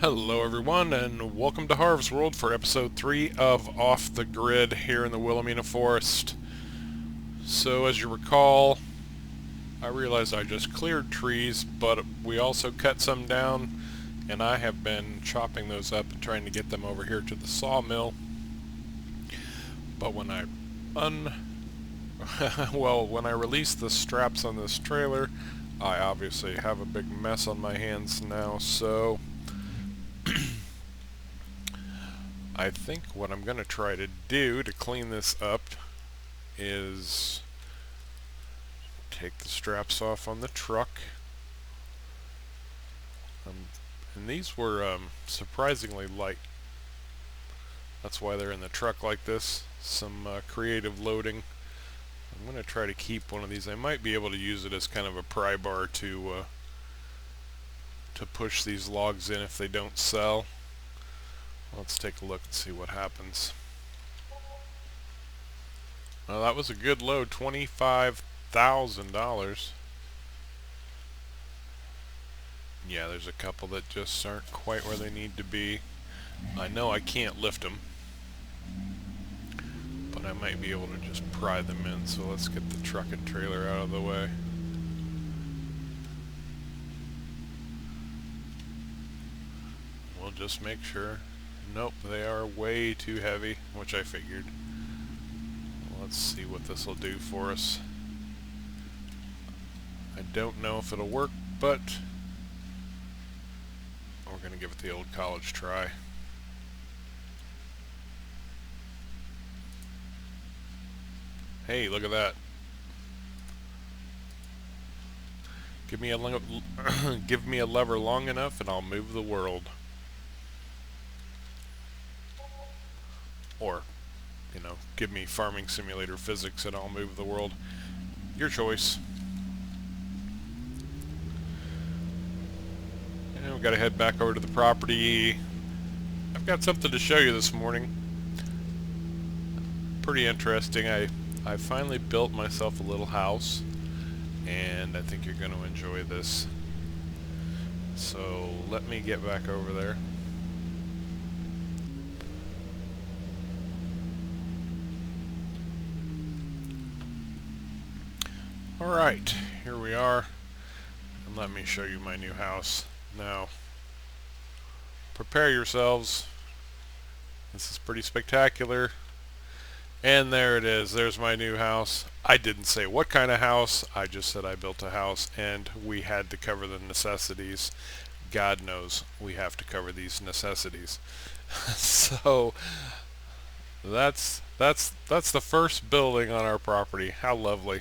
Hello everyone and welcome to Harv's World for episode 3 of Off the Grid here in the Willamina Forest. So as you recall, I realized I just cleared trees, but we also cut some down, and I have been chopping those up and trying to get them over here to the sawmill. But when I when I release the straps on this trailer, I obviously have a big mess on my hands now, so I think what I'm going to try to do to clean this up is take the straps off on the truck. And these were surprisingly light. That's why they're in the truck like this. Some creative loading. I'm going to try to keep one of these. I might be able to use it as kind of a pry bar to push these logs in if they don't sell. Let's take a look and see what happens. Well, that was a good load, $25,000. Yeah, there's a couple that just aren't quite where they need to be. I know I can't lift them, but I might be able to just pry them in. So let's get the truck and trailer out of the way. We'll just make sure. Nope, they are way too heavy, which I figured. Let's see what this will do for us. I don't know if it'll work, but we're going to give it the old college try. Hey, look at that. Give me a lever long enough and I'll move the world. Or, you know, give me farming simulator physics and I'll move the world. Your choice. And we've got to head back over to the property. I've got something to show you this morning. Pretty interesting. I finally built myself a little house, and I think you're going to enjoy this. So let me get back over there. Alright, here we are, and let me show you my new house. Now, prepare yourselves. This is pretty spectacular. And there it is, there's my new house. I didn't say what kind of house, I just said I built a house, and we had to cover the necessities. God knows we have to cover these necessities. So, that's the first building on our property. How lovely.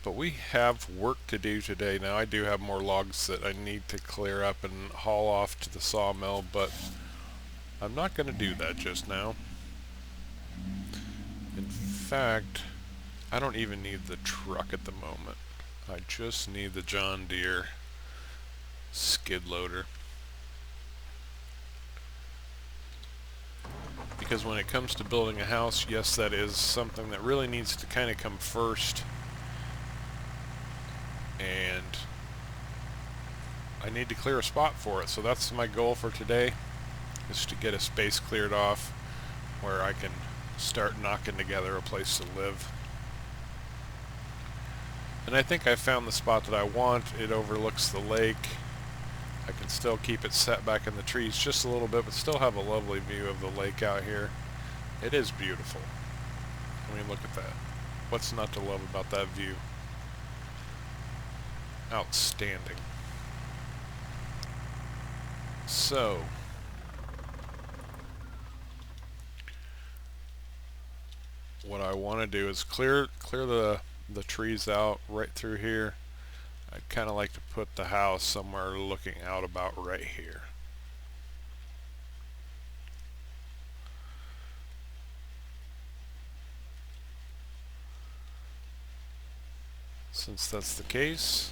But we have work to do today. Now I do have more logs that I need to clear up and haul off to the sawmill, but I'm not going to do that just now. In fact, I don't even need the truck at the moment. I just need the John Deere skid loader. Because when it comes to building a house, yes, that is something that really needs to kind of come first. And I need to clear a spot for it, so that's my goal for today, is to get a space cleared off where I can start knocking together a place to live. And I think I found the spot that I want. It overlooks the lake. I can still keep it set back in the trees just a little bit, but still have a lovely view of the lake out here. It is beautiful. I mean, look at that. What's not to love about that view? Outstanding. So, what I want to do is clear the trees out right through here. I'd kind of like to put the house somewhere looking out about right here. Since that's the case,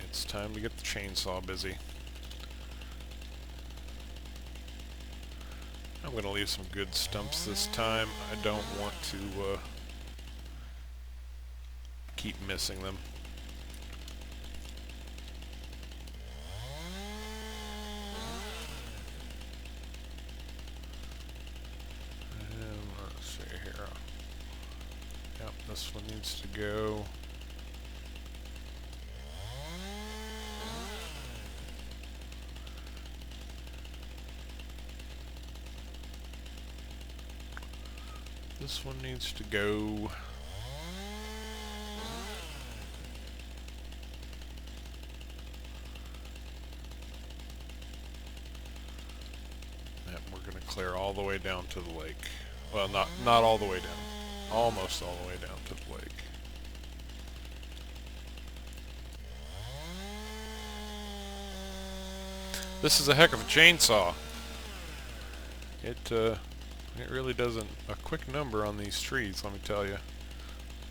it's time to get the chainsaw busy. I'm going to leave some good stumps this time. I don't want to keep missing them. This one needs to go. This one needs to go. And we're going to clear all the way down to the lake. Well, not all the way down. Almost all the way down to the lake. This is a heck of a chainsaw. It really does a quick number on these trees, let me tell you.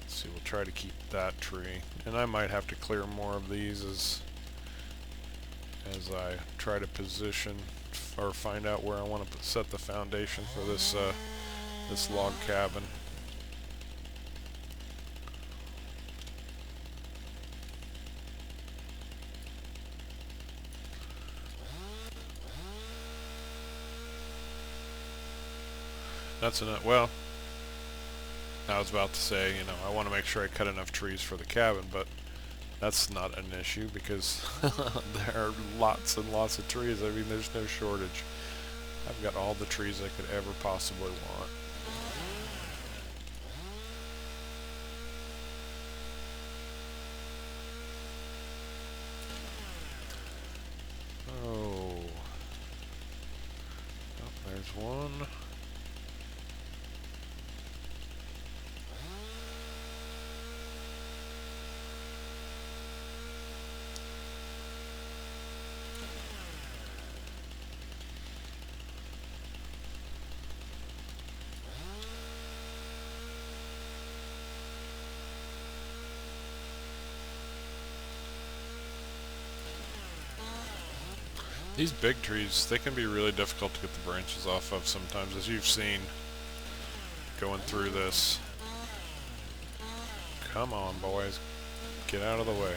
Let's see, we'll try to keep that tree. And I might have to clear more of these as I try to position or find out where I want to set the foundation for this this log cabin. That's enough. Well, I was about to say, you know, I want to make sure I cut enough trees for the cabin, but that's not an issue because there are lots and lots of trees. I mean, there's no shortage. I've got all the trees I could ever possibly want. Oh, there's one. These big trees, they can be really difficult to get the branches off of sometimes, as you've seen going through this. Come on, boys. Get out of the way.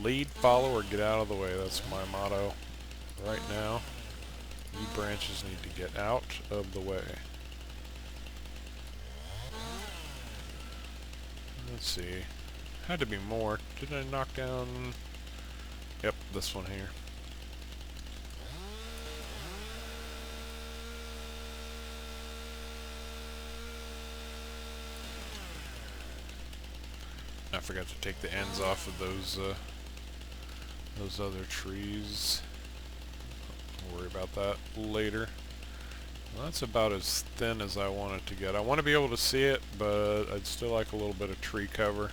Lead, follow, or get out of the way. That's my motto right now. You branches need to get out of the way. Let's see. Had to be more. Did I knock down... Yep, this one here. I forgot to take the ends off of those other trees. I'll worry about that later. Well, that's about as thin as I want it to get. I want to be able to see it, but I'd still like a little bit of tree cover.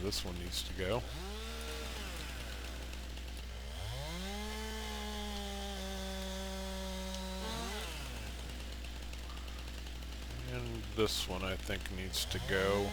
This one needs to go. And this one I think needs to go.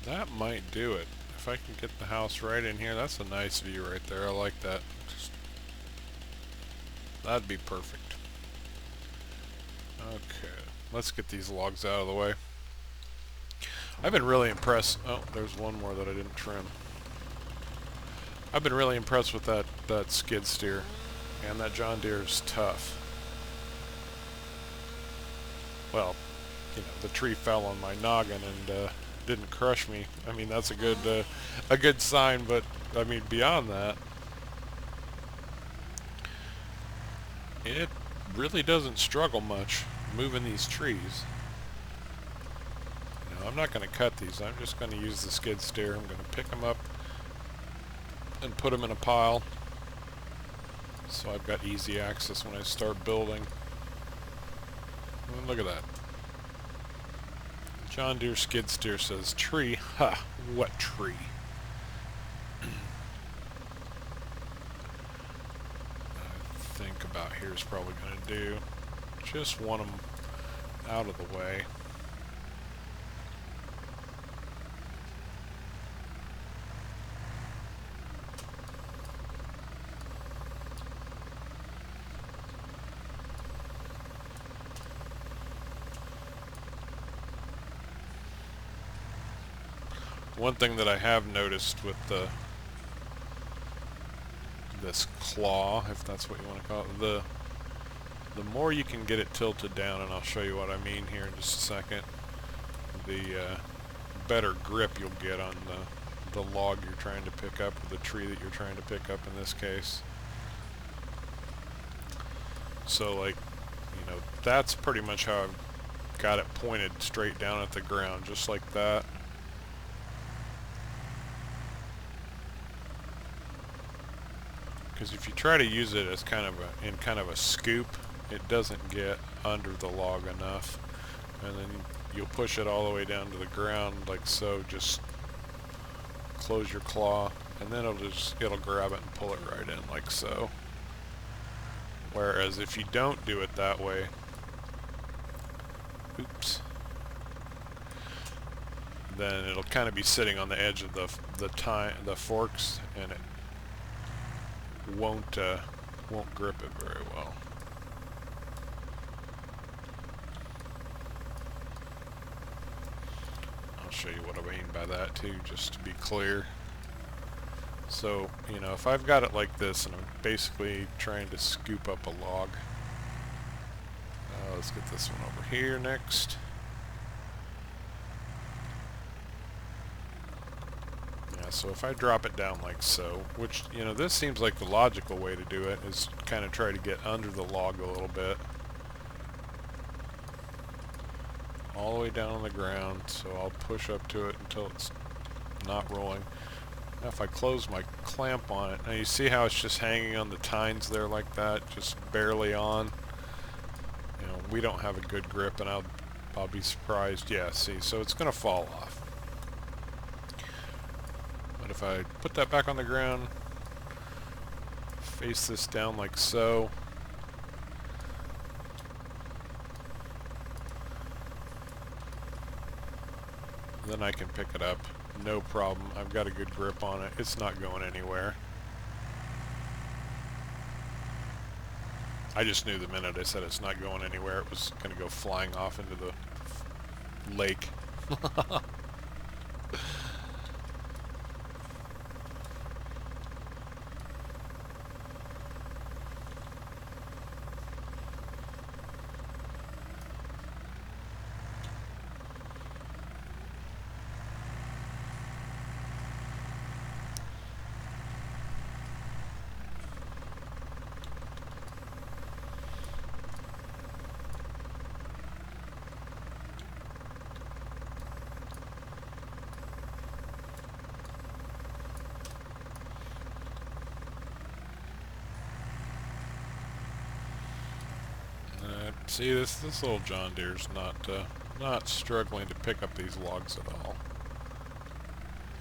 That might do it. If I can get the house right in here, that's a nice view right there. I like that. That'd be perfect. Okay, let's get these logs out of the way. I've been really impressed. Oh, there's one more that I didn't trim. I've been really impressed with that skid steer. And that John Deere is tough. Well, you know, the tree fell on my noggin and didn't crush me. I mean, that's a good sign, but I mean, beyond that, it really doesn't struggle much moving these trees. I'm not going to cut these. I'm just going to use the skid steer. I'm going to pick them up and put them in a pile, so I've got easy access when I start building. And look at that. John Deere skid steer says tree. Ha! What tree? I think about here is probably going to do. Just want them out of the way. One thing that I have noticed with this claw, if that's what you want to call it, the more you can get it tilted down, and I'll show you what I mean here in just a second, the better grip you'll get on the log you're trying to pick up, or the tree that you're trying to pick up in this case. So, like, you know, that's pretty much how I've got it pointed straight down at the ground, just like that. Because if you try to use it as kind of a scoop, it doesn't get under the log enough, and then you'll push it all the way down to the ground like so. Just close your claw, and then it'll grab it and pull it right in like so. Whereas if you don't do it that way, oops, then it'll kind of be sitting on the edge of the forks, and it won't grip it very well. I'll show you what I mean by that too, just to be clear. So, you know, if I've got it like this and I'm basically trying to scoop up a log, let's get this one over here next. So if I drop it down like so, which, you know, this seems like the logical way to do it, is kind of try to get under the log a little bit. All the way down on the ground, so I'll push up to it until it's not rolling. Now if I close my clamp on it, now you see how it's just hanging on the tines there like that, just barely on. You know, we don't have a good grip, and I'll be surprised. Yeah, see, so it's going to fall off. But if I put that back on the ground, face this down like so, then I can pick it up, no problem. I've got a good grip on it. It's not going anywhere. I just knew the minute I said it's not going anywhere, it was going to go flying off into the lake. See, this little John Deere's not struggling to pick up these logs at all.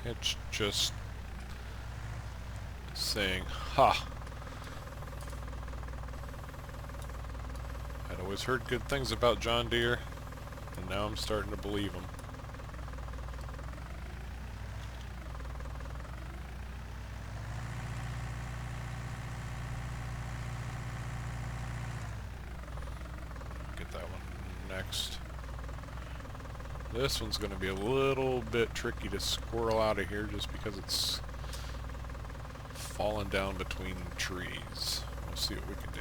It's just saying, "Ha!" I'd always heard good things about John Deere, and now I'm starting to believe them. Next. This one's going to be a little bit tricky to squirrel out of here just because it's fallen down between trees. We'll see what we can do.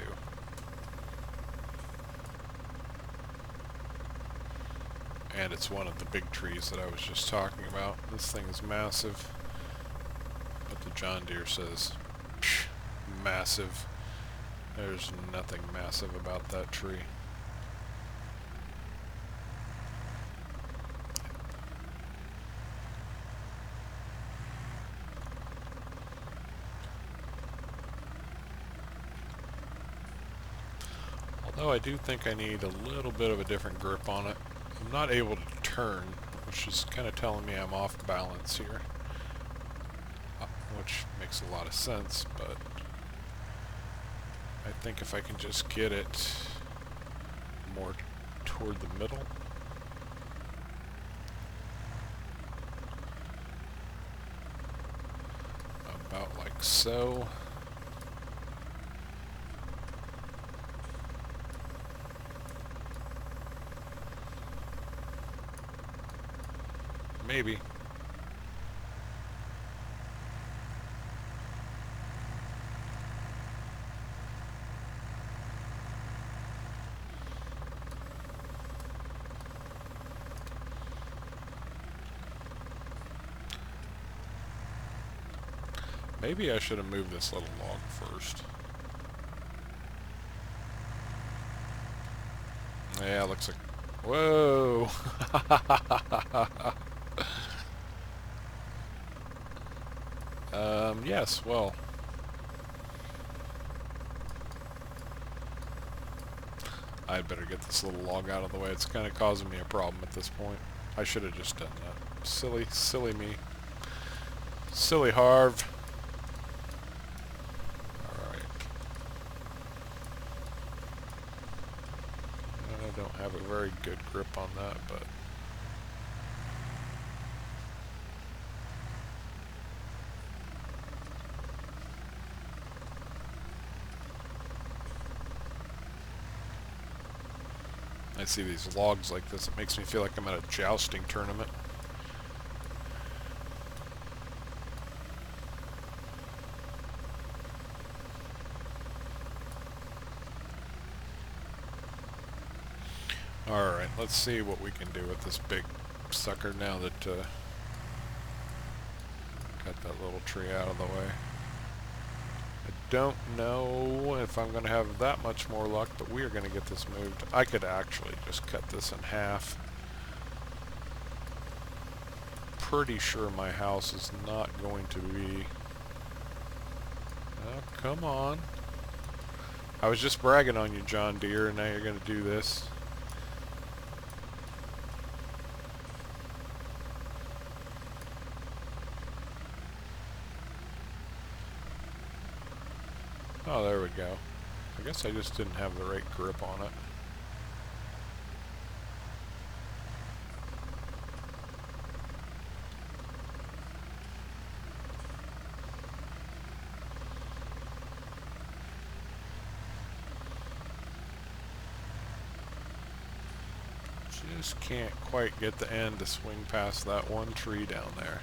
And it's one of the big trees that I was just talking about. This thing is massive, but the John Deere says, psh, massive. There's nothing massive about that tree. Though I do think I need a little bit of a different grip on it. I'm not able to turn, which is kind of telling me I'm off balance here. Which makes a lot of sense, but I think if I can just get it more toward the middle. About like so. Maybe. Maybe I should have moved this little log first. Yeah, it looks like... Whoa! Yes, well... I'd better get this little log out of the way. It's kind of causing me a problem at this point. I should have just done that. Silly me. Silly Harv. I don't have a very good grip on that, but I see these logs like this. It makes me feel like I'm at a jousting tournament. Alright, let's see what we can do with this big sucker now that got that little tree out of the way. I don't know if I'm going to have that much more luck, but we are going to get this moved. I could actually just cut this in half. Pretty sure my house is not going to be... Oh, come on. I was just bragging on you, John Deere, and now you're going to do this. Oh, there we go. I guess I just didn't have the right grip on it. Just can't quite get the end to swing past that one tree down there.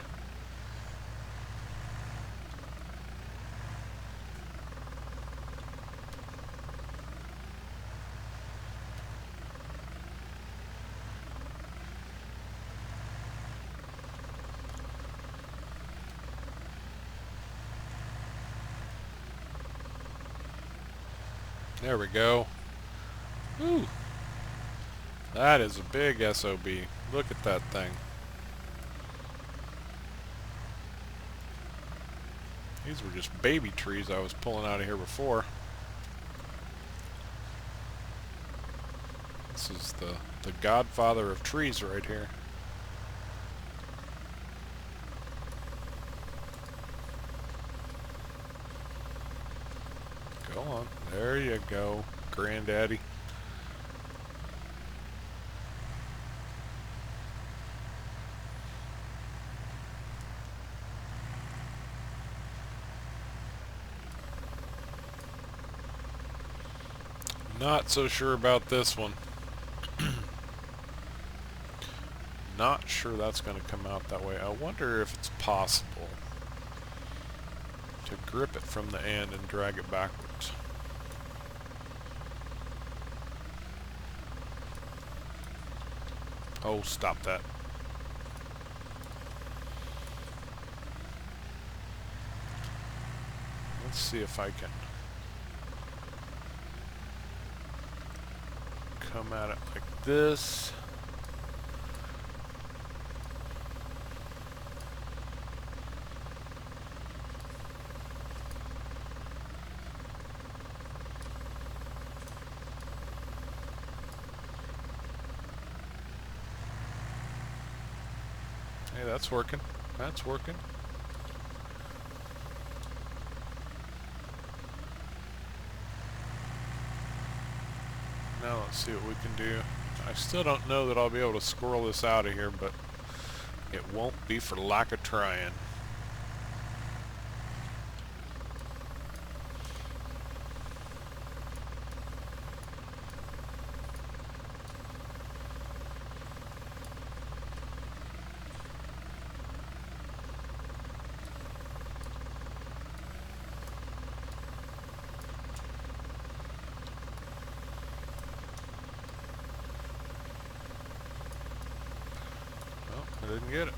There we go. Woo! That is a big SOB. Look at that thing. These were just baby trees I was pulling out of here before. This is the godfather of trees right here. Go on. There you go, Granddaddy. Not so sure about this one. Not sure that's going to come out that way. I wonder if it's possible to grip it from the end and drag it backwards. Oh, stop that. Let's see if I can come at it like this. Hey, that's working. That's working. Now let's see what we can do. I still don't know that I'll be able to squirrel this out of here, but it won't be for lack of trying. Oh, I didn't get it.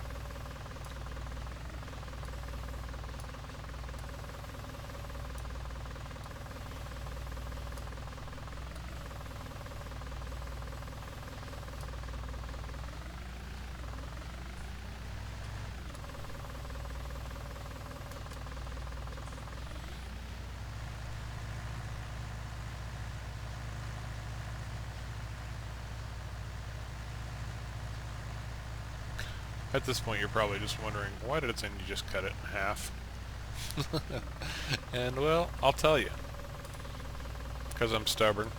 At this point, you're probably just wondering, why did you just cut it in half? And, well, I'll tell you. Because I'm stubborn.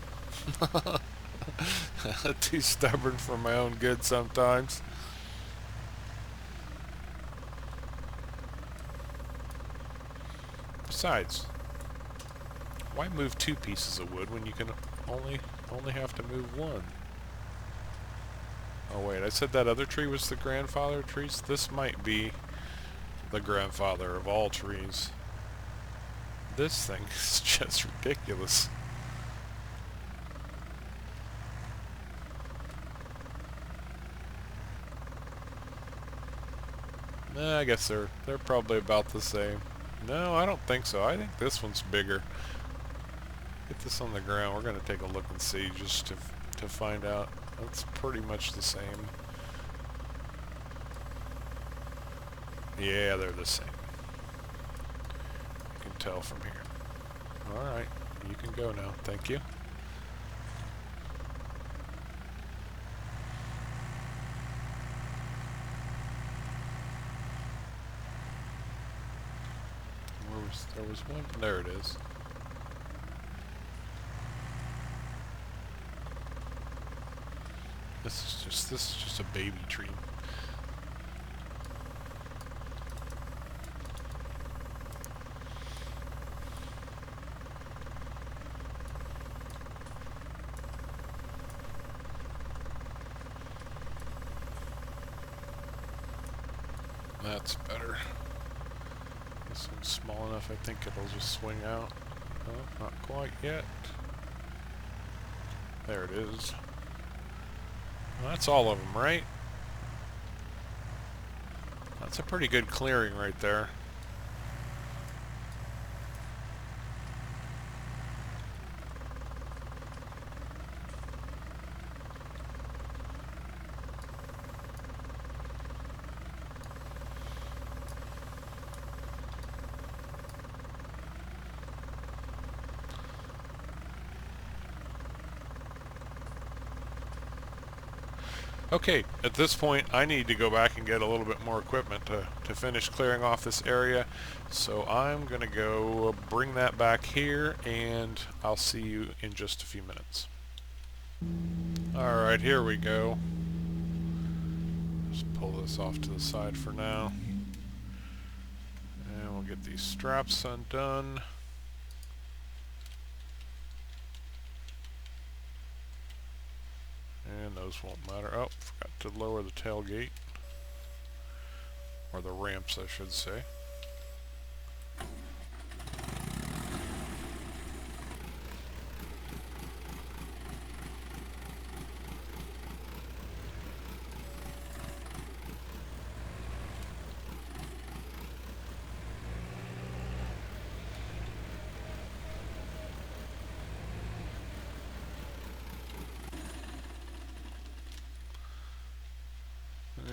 Too stubborn for my own good sometimes. Besides, why move 2 pieces of wood when you can only have to move 1? Oh wait, I said that other tree was the grandfather of trees? This might be the grandfather of all trees. This thing is just ridiculous. I guess they're probably about the same. No, I don't think so. I think this one's bigger. Get this on the ground. We're going to take a look and see just to find out. It's pretty much the same. Yeah, they're the same. You can tell from here. Alright, you can go now. Thank you. There was one. There it is. This is just a baby tree. That's better. This one's small enough, I think it'll just swing out. Oh, not quite yet. There it is. Well, that's all of them, right? That's a pretty good clearing right there. Okay, at this point I need to go back and get a little bit more equipment to finish clearing off this area. So I'm going to go bring that back here and I'll see you in just a few minutes. Alright, here we go. Just pull this off to the side for now. And we'll get these straps undone. And those won't matter. Oh, forgot to lower the tailgate. Or the ramps, I should say.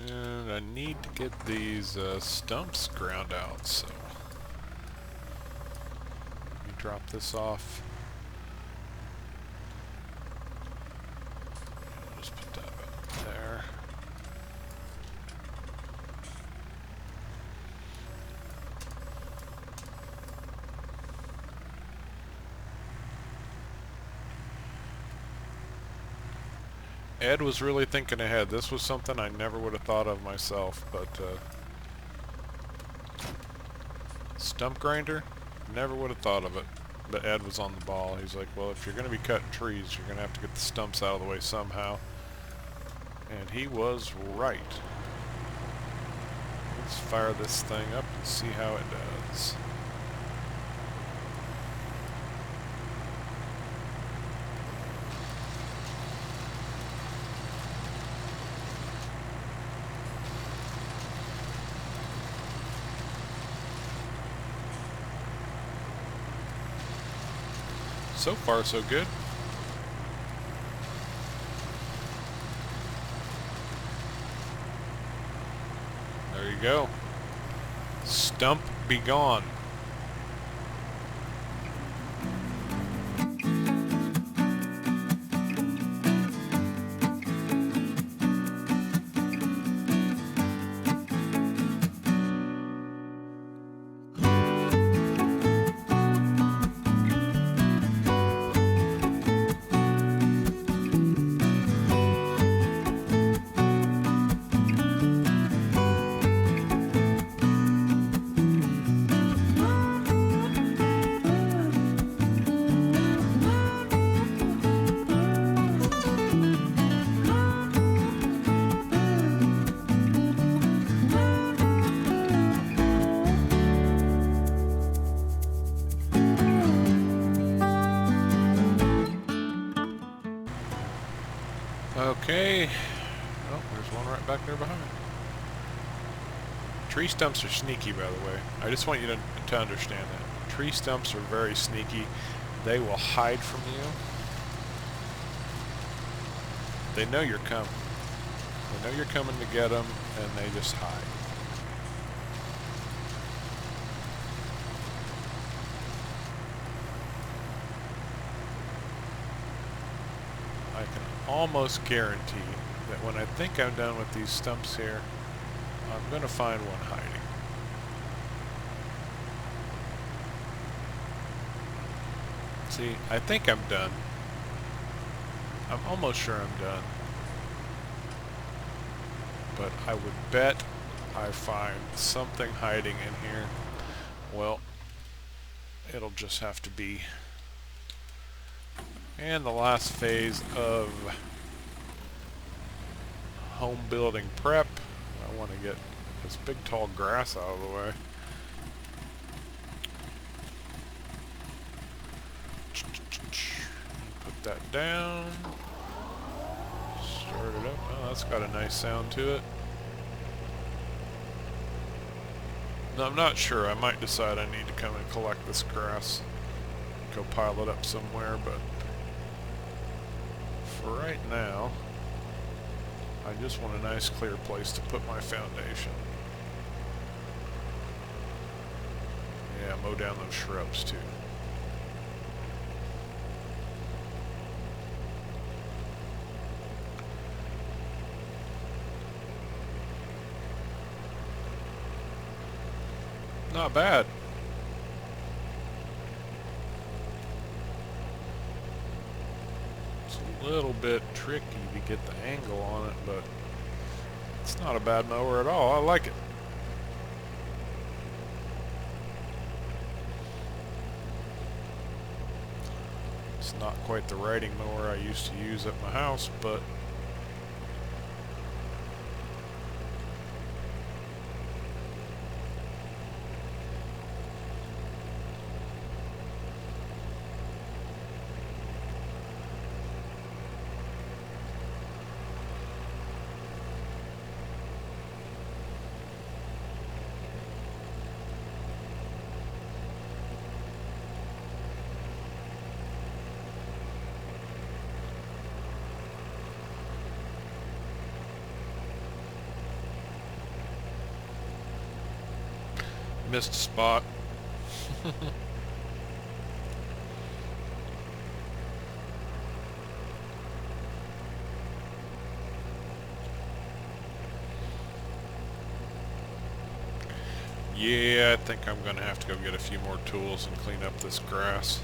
And I need to get these stumps ground out, so let me drop this off. I'll just put that back there. Ed was really thinking ahead. This was something I never would have thought of myself, but stump grinder, never would have thought of it. But Ed was on the ball. He's like, well, if you're going to be cutting trees, you're going to have to get the stumps out of the way somehow. And he was right. Let's fire this thing up and see how it does. So far, so good. There you go. Stump-be-gone. Okay. Oh, there's one right back there behind. Tree stumps are sneaky, by the way. I just want you to understand that. Tree stumps are very sneaky. They will hide from you. They know you're coming. They know you're coming to get them, and they just hide. I can almost guarantee that when I think I'm done with these stumps here, I'm going to find one hiding. See, I think I'm done. I'm almost sure I'm done. But I would bet I find something hiding in here. Well, it'll just have to be. And the last phase of home building prep. I want to get this big tall grass out of the way. Put that down. Start it up. Oh, that's got a nice sound to it. No, I'm not sure. I might decide I need to come and collect this grass. Go pile it up somewhere, but for right now, I just want a nice clear place to put my foundation. Yeah, mow down those shrubs too. Not bad. It's a little bit tricky to get the angle on it, but it's not a bad mower at all. I like it. It's not quite the riding mower I used to use at my house, but missed a spot. Yeah, I think I'm gonna have to go get a few more tools and clean up this grass.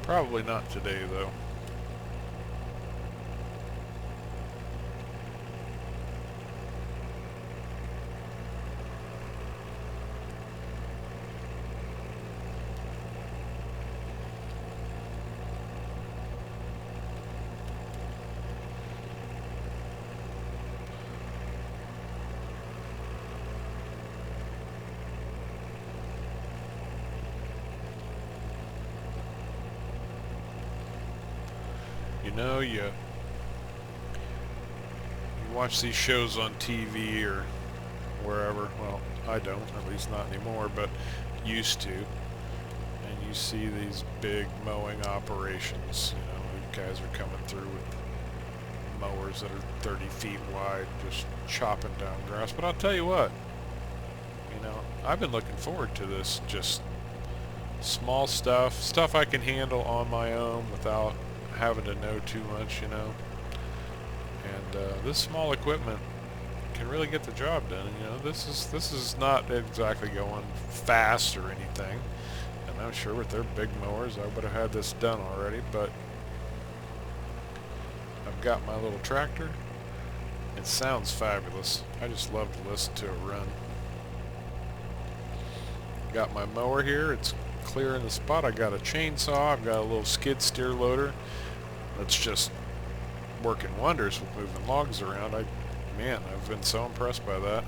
Probably not today, though. You know, you watch these shows on TV or wherever. Well, I don't, at least not anymore, but used to. And you see these big mowing operations. You know, the guys are coming through with mowers that are 30 feet wide, just chopping down grass. But I'll tell you what, you know, I've been looking forward to this. Just small stuff I can handle on my own without having to know too much, you know. And this small equipment can really get the job done. You know, this is not exactly going fast or anything. And I'm sure with their big mowers, I would have had this done already. But I've got my little tractor. It sounds fabulous. I just love to listen to it run. Got my mower here. It's clearing the spot. I got a chainsaw. I've got a little skid steer loader. That's just working wonders with moving logs around. Man, I've been so impressed by that.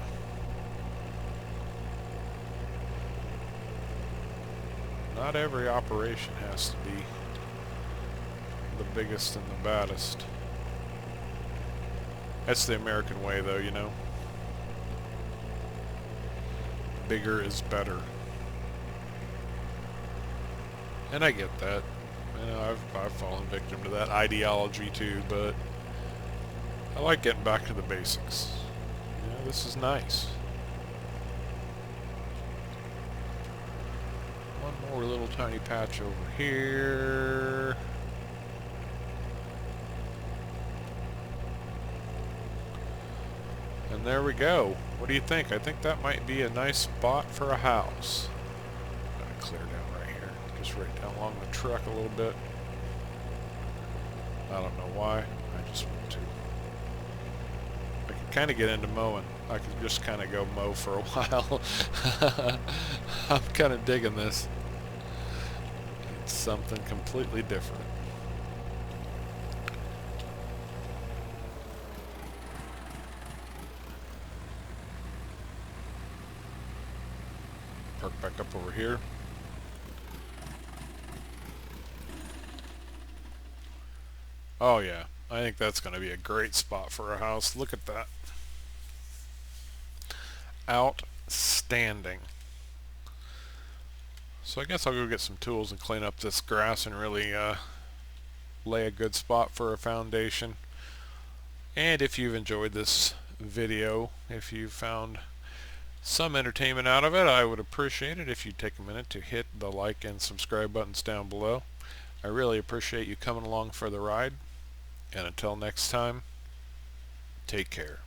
Not every operation has to be the biggest and the baddest. That's the American way, though, you know. Bigger is better. And I get that. You know, I've fallen victim to that ideology too, but I like getting back to the basics. You know, this is nice. One more little tiny patch over here. And there we go. What do you think? I think that might be a nice spot for a house. I'm gonna clear down right here. Just right down along the truck a little bit. I don't know why. I just want to. I can kind of get into mowing. I could just kind of go mow for a while. I'm kind of digging this. It's something completely different. Park back up over here. Oh yeah, I think that's going to be a great spot for a house. Look at that. Outstanding. So I guess I'll go get some tools and clean up this grass and really lay a good spot for a foundation. And if you've enjoyed this video, if you found some entertainment out of it, I would appreciate it if you'd take a minute to hit the like and subscribe buttons down below. I really appreciate you coming along for the ride. And until next time, take care.